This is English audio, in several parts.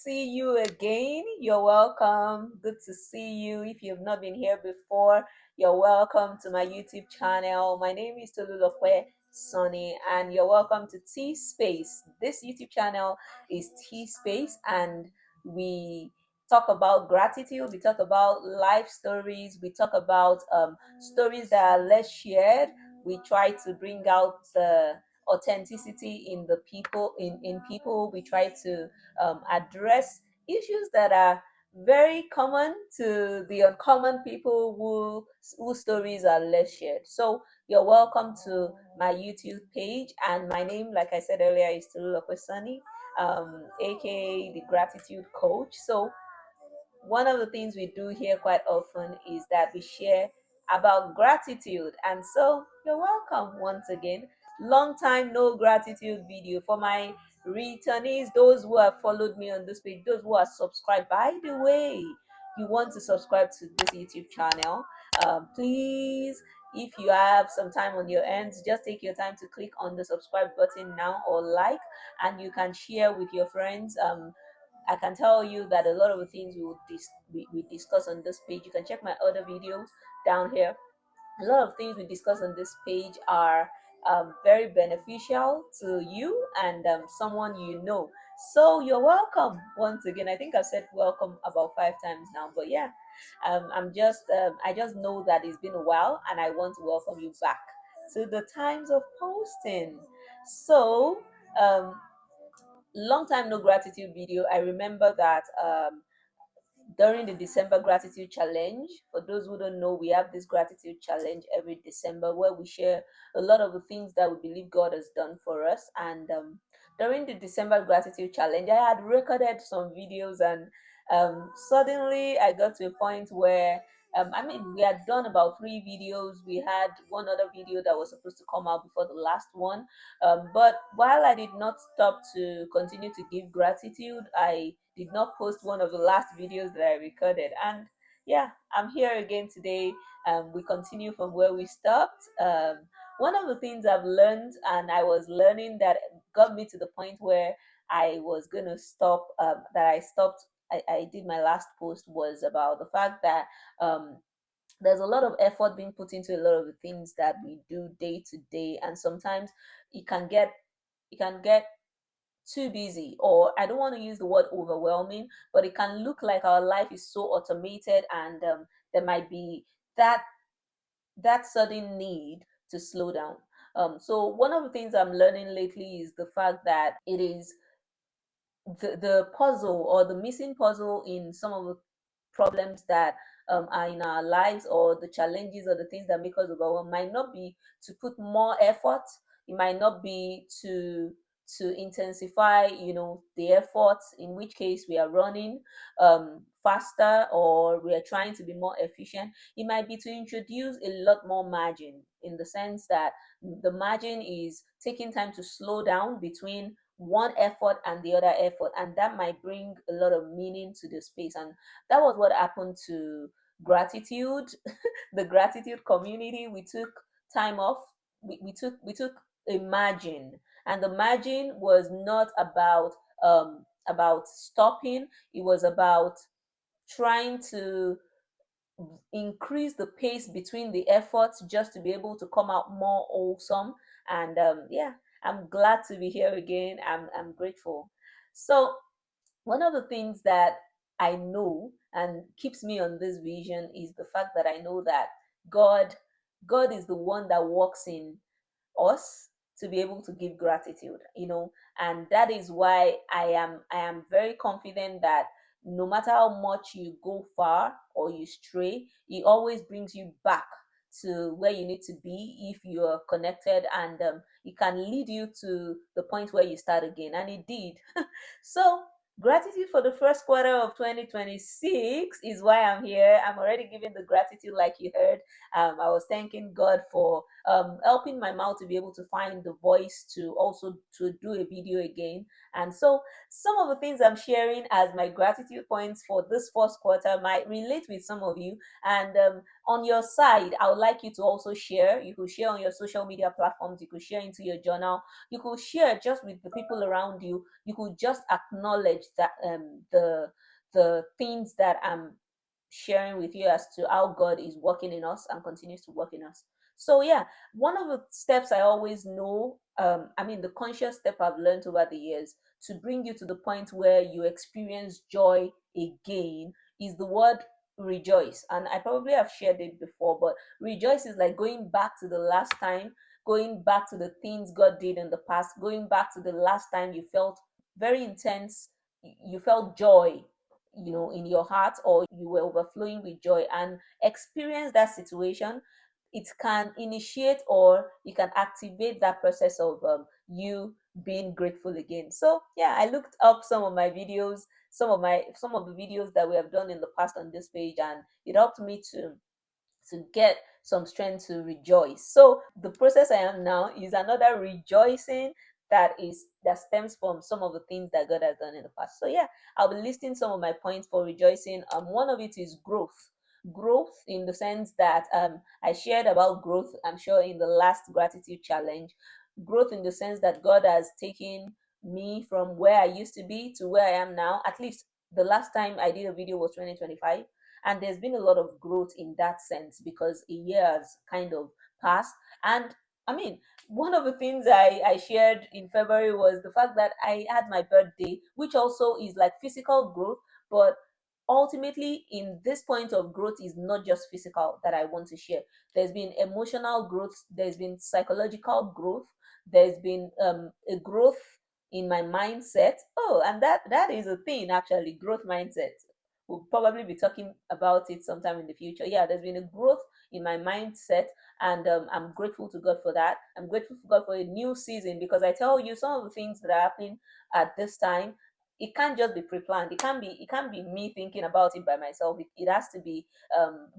see you again. You're welcome. Good to see you. If you've not been here before, you're welcome to my YouTube channel. My name is Tolulokwe Sonny, and you're welcome to T Space. This YouTube channel is T Space, and we talk about gratitude. We talk about life stories. We talk about stories that are less shared. We try to bring out the authenticity in the people in people. We try to address issues that are very common to the uncommon people whose stories are less shared. So you're welcome to my YouTube page, and my name, like I said earlier, is Tulula Kwesani, aka the Gratitude Coach. So one of the things we do here quite often is that we share about gratitude. And so you're welcome once again. Long time no gratitude video. For my returnees, those who have followed me on this page, those who are subscribed. By the way, you want to subscribe to this YouTube channel, please, if you have some time on your ends, just take your time to click on the subscribe button now or like, and you can share with your friends. I can tell you that a lot of the things we discuss on this page, you can check my other videos down here. A lot of things we discuss on this page are very beneficial to you and someone you know. So you're welcome once again. I think I've said welcome about 5 times now, but yeah, I just know that it's been a while, and I want to welcome you back to the times of posting. So um, long time no gratitude video. I remember that during the December gratitude challenge. For those who don't know, we have this gratitude challenge every December where we share a lot of the things that we believe God has done for us. And during the December gratitude challenge, I had recorded some videos, and suddenly I got to a point where we had done about 3 videos. We had one other video that was supposed to come out before the last one. But while I did not stop to continue to give gratitude, I did not post one of the last videos that I recorded. And yeah, I'm here again today. We continue from where we stopped. One of the things I've learned, and I was learning that got me to the point where I was going to stop, that I stopped. I did my last post was about the fact that there's a lot of effort being put into a lot of the things that we do day to day, and sometimes it can get it can get too busy, or I don't want to use the word overwhelming, but it can look like our life is so automated, and there might be that sudden need to slow down. So one of the things I'm learning lately is the fact that it is the puzzle, or the missing puzzle in some of the problems that are in our lives, or the challenges or the things that make us overwhelmed, might not be to put more effort. It might not be to intensify, the efforts, in which case we are running faster, or we are trying to be more efficient. It might be to introduce a lot more margin, in the sense that the margin is taking time to slow down between one effort and the other effort, and that might bring a lot of meaning to the space. And that was what happened to gratitude. The gratitude community, we took time off. We took a margin, and the margin was not about stopping. It was about trying to increase the pace between the efforts, just to be able to come out more wholesome. And yeah, I'm glad to be here again. I'm grateful. So one of the things that I know and keeps me on this vision is the fact that I know that God God is the one that works in us to be able to give gratitude, and that is why I am very confident that no matter how much you go far or you stray, it always brings you back to where you need to be if you are connected, and it can lead you to the point where you start again, and it did. So, gratitude for the first quarter of 2026 is why I'm here. I'm already giving the gratitude, like you heard. I was thanking God for helping my mouth to be able to find the voice to also to do a video again. And so some of the things I'm sharing as my gratitude points for this first quarter might relate with some of you. And on your side, I would like you to also share. You could share on your social media platforms, you could share into your journal, you could share just with the people around you. You could just acknowledge that the things that I'm sharing with you as to how God is working in us and continues to work in us. So yeah, one of the steps I always know, I mean the conscious step I've learned over the years to bring you to the point where you experience joy again is the word rejoice. And I probably have shared it before, but rejoice is like going back to the last time, going back to the things God did in the past, going back to the last time you felt very intense, you felt joy, in your heart, or you were overflowing with joy and experience that situation. It can initiate or you can activate that process of you being grateful again. So yeah, I looked up some of my videos, some of the videos that we have done in the past on this page, and it helped me to get some strength to rejoice. So the process I am now is another rejoicing that stems from some of the things that God has done in the past. So yeah, I'll be listing some of my points for rejoicing. One of it is growth. Growth in the sense that I shared about growth, I'm sure, in the last gratitude challenge. Growth in the sense that God has taken me from where I used to be to where I am now. At least the last time I did a video was 2025, and there's been a lot of growth in that sense because a year has kind of passed. And I mean, one of the things I shared in February was the fact that I had my birthday, which also is like physical growth, but ultimately in this point of growth is not just physical that I want to share. There's been emotional growth, there's been psychological growth, there's been a growth in my mindset. Oh, and that is a thing, actually, growth mindset. We'll probably be talking about it sometime in the future. Yeah, there's been a growth in my mindset, and I'm grateful to God for that. I'm grateful to God for a new season, because I tell you, some of the things that are happening at this time, it can't just be pre-planned. It can't be me thinking about it by myself. It has to be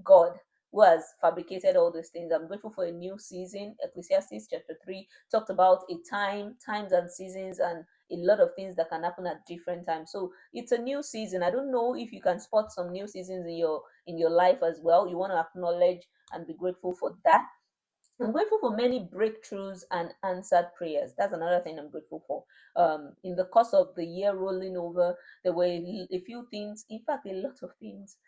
God who has fabricated all those things. I'm grateful for a new season. Ecclesiastes chapter 3 talked about times and seasons, and a lot of things that can happen at different times. So it's a new season. I don't know if you can spot some new seasons in your life as well. You want to acknowledge and be grateful for that. I'm grateful for many breakthroughs and answered prayers. That's another thing I'm grateful for. In the course of the year rolling over, there were a few things, in fact, a lot of things.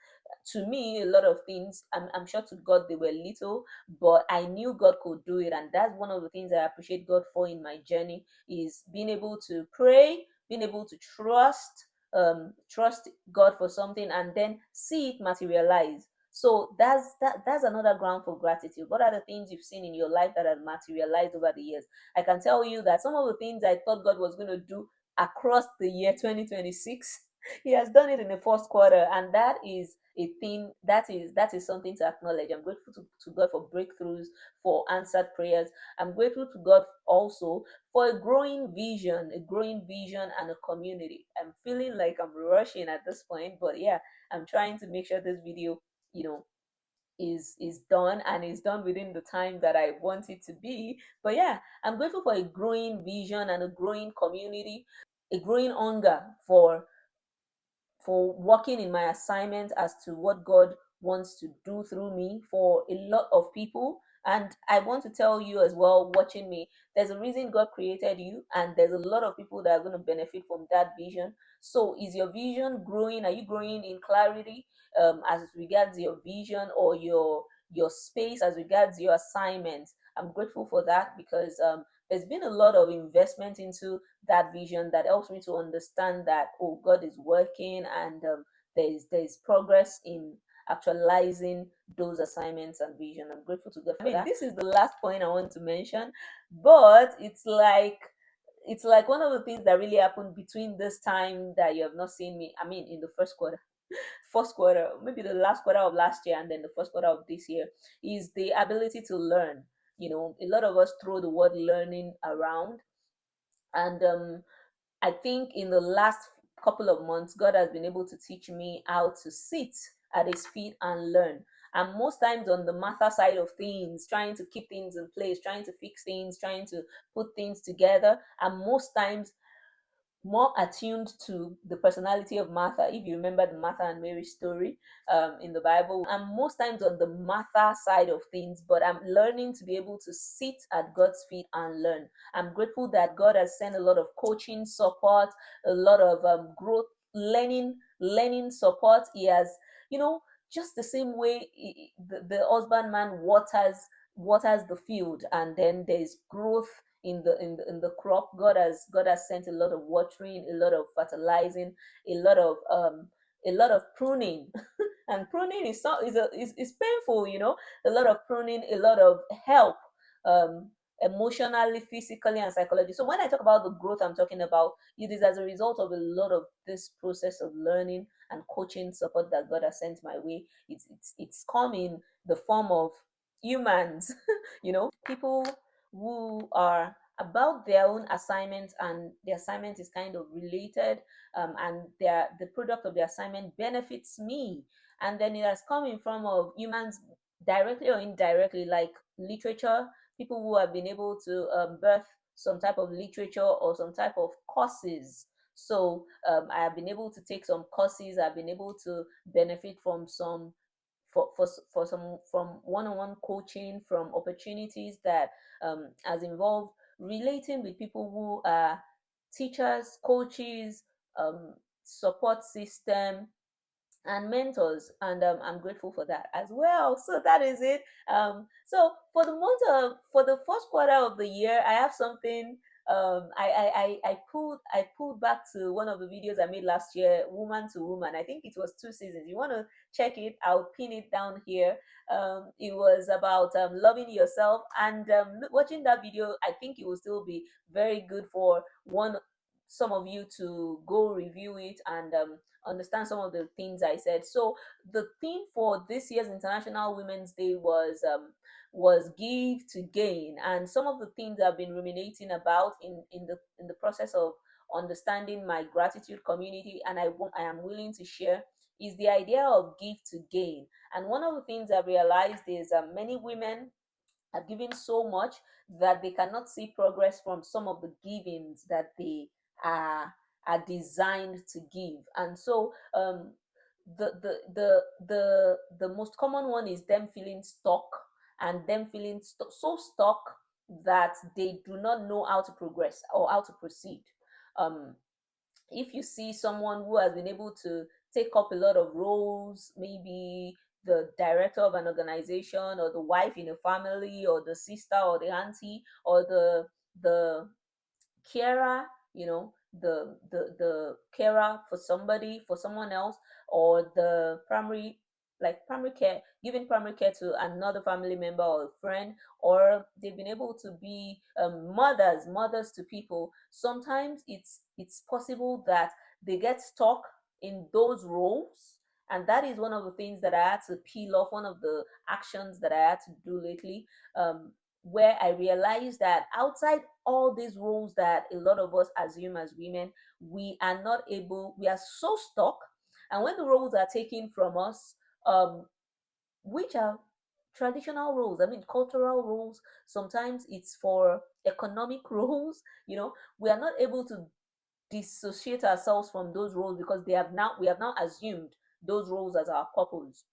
To me, a lot of things, I'm sure to God they were little, but I knew God could do it. And that's one of the things I appreciate God for in my journey, is being able to pray, being able to trust God for something and then see it materialize. So that's another ground for gratitude. What are the things you've seen in your life that have materialized over the years? I can tell you that some of the things I thought God was going to do across the year 2026, He has done it in the first quarter, and that is a thing that is something to acknowledge. I'm grateful to God for breakthroughs, for answered prayers. I'm grateful to God also for a growing vision and a community. I'm feeling like I'm rushing at this point, but yeah, I'm trying to make sure this video, you know, is done, and is done within the time that I want it to be. But yeah, I'm grateful for a growing vision and a growing community, a growing hunger for working in my assignment as to what God wants to do through me for a lot of people. And I want to tell you as well, watching me, there's a reason God created you, and there's a lot of people that are going to benefit from that vision. So, is your vision growing? Are you growing in clarity as regards your vision, or your space as regards your assignment? I'm grateful for that, because there's been a lot of investment into that vision that helps me to understand that, oh, God is working, and there's progress in actualizing those assignments and vision. I'm grateful to God for that. This is the last point I want to mention, but it's like one of the things that really happened between this time that you have not seen me. I mean, in the first quarter, maybe the last quarter of last year, and then the first quarter of this year, is the ability to learn. A lot of us throw the word learning around, and I think in the last couple of months, God has been able to teach me how to sit at His feet and learn. And most times on the matter side of things, trying to keep things in place, trying to fix things, trying to put things together. And most times more attuned to the personality of Martha. If you remember the Martha and Mary story in the Bible, I'm most times on the Martha side of things, but I'm learning to be able to sit at God's feet and learn. I'm grateful that God has sent a lot of coaching support, a lot of growth, learning support. He has, you know, just the same way the husbandman waters the field, and then there's growth in the crop. God has sent a lot of watering, a lot of fertilizing, a lot of pruning. And pruning is painful, a lot of pruning, a lot of help, um emotionally, physically, and psychologically. So when I talk about the growth, I'm talking about it is as a result of a lot of this process of learning and coaching support that God has sent my way. It's come in the form of humans, people who are about their own assignment, and the assignment is kind of related, and the product of the assignment benefits me. And then it has come in form of humans, directly or indirectly, like literature, people who have been able to birth some type of literature or some type of courses. So I have been able to take some courses. I've been able to benefit from some for some from one-on-one coaching, from opportunities that has involved relating with people who are teachers, coaches, support system, and mentors. And I'm grateful for that as well. So that is it. So for for the first quarter of the year, I have something. I pulled back to one of the videos I made last year, woman to woman. I think it was 2 seasons. You want to check it, I'll pin it down here. It was about loving yourself, and watching that video, I think it will still be very good for one some of you to go review it and understand some of the things I said. So the theme for this year's International Women's Day was give to gain, and some of the things I've been ruminating about in the process of understanding my gratitude community, and I am willing to share, is the idea of give to gain. And one of the things I've realized is many women are giving so much that they cannot see progress from some of the givings that they are are designed to give. And so the most common one is them feeling stuck, and them feeling so stuck that they do not know how to progress or how to proceed. um if you see someone who has been able to take up a lot of roles, maybe the director of an organization, or the wife in a family, or the sister, or the auntie, or the carer, the carer for somebody, for someone else, or the primary care, giving primary care to another family member or a friend, or they've been able to be mothers to people. Sometimes it's possible that they get stuck in those roles, and that is one of the things that I had to peel off, one of the actions that I had to do lately, where I realized that outside all these roles that a lot of us assume as women, we are so stuck. And when the roles are taken from us, um, which are traditional roles, I mean, cultural roles, sometimes it's for economic roles, we are not able to dissociate ourselves from those roles, because we have now assumed those roles as our purpose.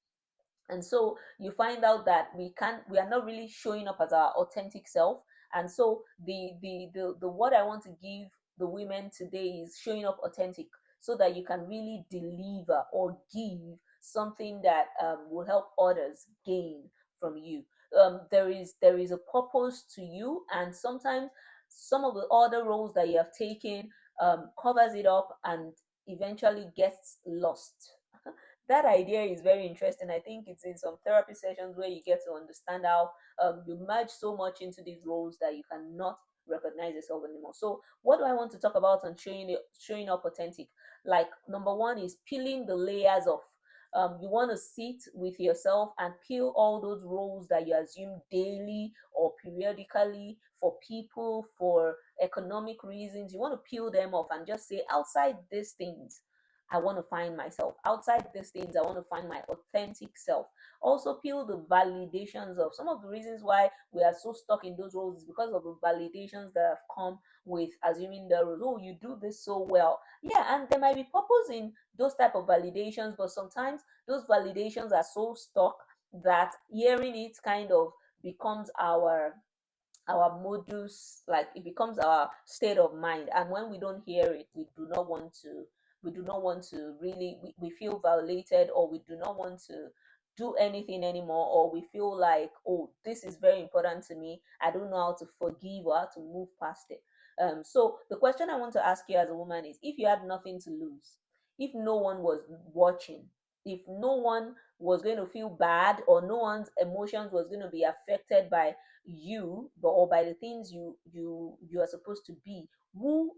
And so you find out that we are not really showing up as our authentic self. And so the what I want to give the women today is showing up authentic, so that you can really deliver or give something that will help others gain from you. There is a purpose to you, and sometimes some of the other roles that you have taken covers it up and eventually gets lost. That idea is very interesting. I think it's in some therapy sessions where you get to understand how you merge so much into these roles that you cannot recognize yourself anymore. So, what do I want to talk about on showing up authentic? Like, number one is peeling the layers off. You want to sit with yourself and peel all those roles that you assume daily or periodically, for people, for economic reasons. You want to peel them off and just say, outside these things, I want to find myself. Outside these things, I want to find my authentic self. also peel the validations of some of the reasons why we are so stuck in those roles is because of the validations that have come with assuming the roles. Oh, you do this so well. Yeah, and there might be purpose in those type of validations, but sometimes those validations are so stuck that hearing it kind of becomes our modus, like it becomes our state of mind. And when we don't hear it, we do not want to really, we feel violated, or we do not want to do anything anymore, or we feel like, oh, this is very important to me, I don't know how to forgive or how to move past it. So the question I want to ask you as a woman is, if you had nothing to lose, if no one was watching, if no one was going to feel bad, or no one's emotions was going to be affected by you, but or by the things you are supposed to be, who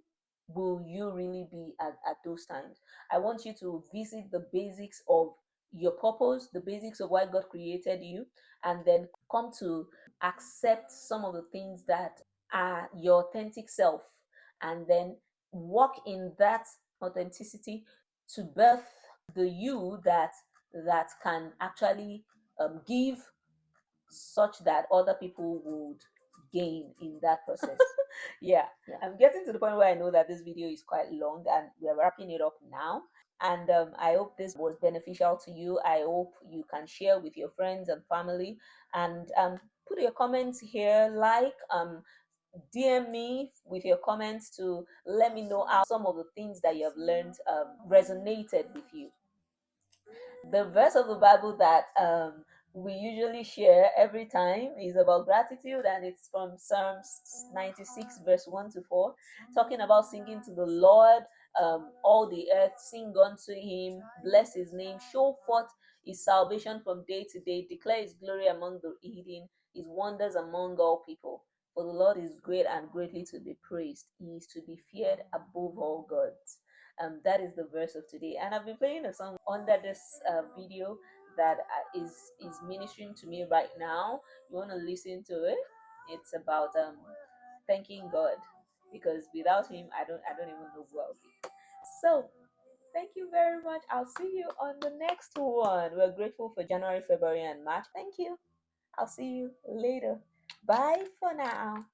will you really be at those times? I want you to visit the basics of your purpose, the basics of why God created you, and then come to accept some of the things that are your authentic self, and then walk in that authenticity to birth the you that can actually give such that other people would gain in that process. Yeah, I'm getting to the point where I know that this video is quite long and we're wrapping it up now. And I hope this was beneficial to you. I hope you can share with your friends and family, and put your comments here, like DM me with your comments to let me know how some of the things that you have learned resonated with you. The verse of the Bible that we usually share every time is about gratitude, and it's from Psalms 96, verse 1 to 4, talking about singing to the Lord. All the earth, sing unto him, bless his name, show forth his salvation from day to day, declare his glory among the heathen, his wonders among all people. For the Lord is great and greatly to be praised. He is to be feared above all gods. That is the verse of today, and I've been playing a song under this video that is ministering to me right now. You want to listen to it? It's about thanking God, because without him I don't even know who I'll be. So thank you very much. I'll see you on the next one. We're grateful for January, February, and March. Thank you. I'll see you later. Bye for now.